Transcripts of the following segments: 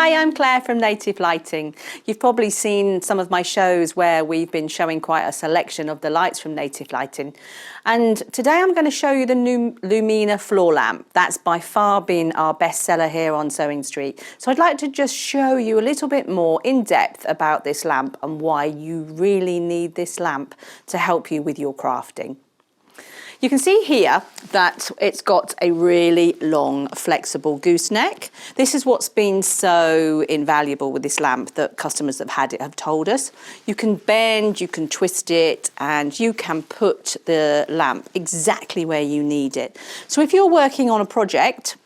Hi, I'm Claire from Native Lighting. You've probably seen some of my shows where we've been showing quite a selection of the lights from Native Lighting. And today I'm going to show you the new Lumina Floor Lamp. That's by far been our bestseller here on Sewing Street. So I'd like to just show you a little bit more in depth about this lamp and why you really need this lamp to help you with your crafting. You can see here that it's got a really long, flexible gooseneck. This is what's been so invaluable with this lamp that customers that have had it have told us. You can bend, you can twist it, and you can put the lamp exactly where you need it. So if you're working on a project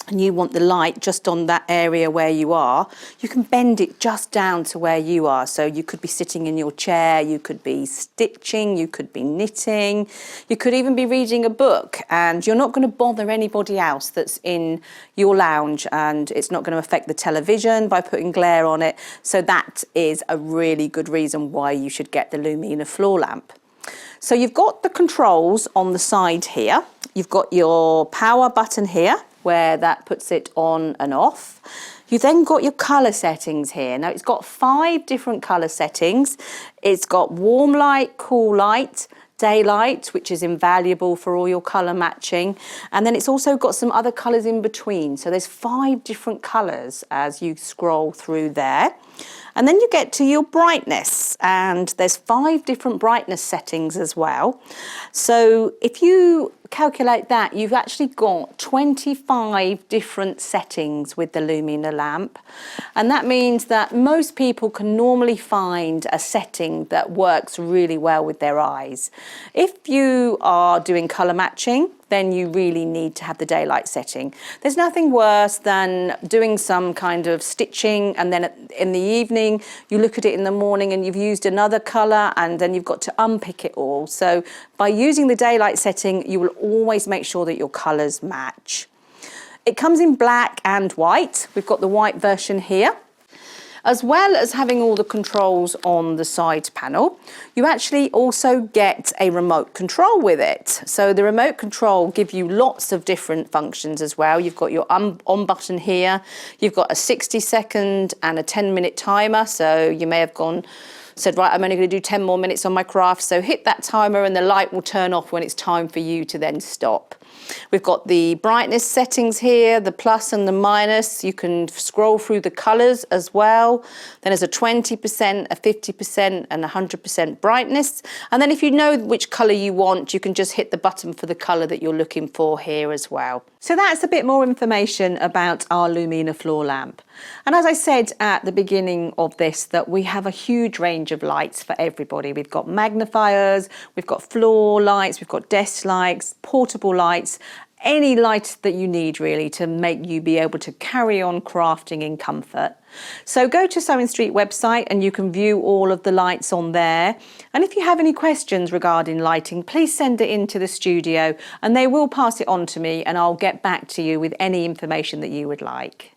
and you want the light just on that area where you are, you can bend it just down to where you are. So you could be sitting in your chair, you could be stitching, you could be knitting, you could even be reading a book, and you're not going to bother anybody else that's in your lounge, and it's not going to affect the television by putting glare on it. So that is a really good reason why you should get the Lumina floor lamp. So you've got the controls on the side here. You've got your power button here, where that puts it on and off. You've then got your colour settings here. Now it's got 5 different colour settings. It's got warm light, cool light, daylight, which is invaluable for all your colour matching. And then it's also got some other colours in between. So there's 5 different colours as you scroll through there. And then you get to your brightness, and there's 5 different brightness settings as well. So if you calculate that, you've actually got 25 different settings with the Lumina lamp. And that means that most people can normally find a setting that works really well with their eyes. If you are doing colour matching, then you really need to have the daylight setting. There's nothing worse than doing some kind of stitching, and then in the evening you look at it in the morning and you've used another colour, and then you've got to unpick it all. So by using the daylight setting, you will always make sure that your colours match. It comes in black and white. We've got the white version here. As well as having all the controls on the side panel, you actually also get a remote control with it. So the remote control gives you lots of different functions as well. You've got your on button here. You've got a 60-second and a 10-minute timer. So you may have said, right, I'm only going to do 10 more minutes on my craft. So hit that timer and the light will turn off when it's time for you to then stop. We've got the brightness settings here, the plus and the minus. You can scroll through the colours as well. Then there's a 20%, a 50% and 100% brightness. And then if you know which colour you want, you can just hit the button for the colour that you're looking for here as well. So that's a bit more information about our Lumina floor lamp. And as I said at the beginning of this, that we have a huge range of lights for everybody. We've got magnifiers, we've got floor lights, we've got desk lights, portable lights, any light that you need really to make you be able to carry on crafting in comfort. So go to Sewing Street website and you can view all of the lights on there. And if you have any questions regarding lighting, please send it into the studio and they will pass it on to me, and I'll get back to you with any information that you would like.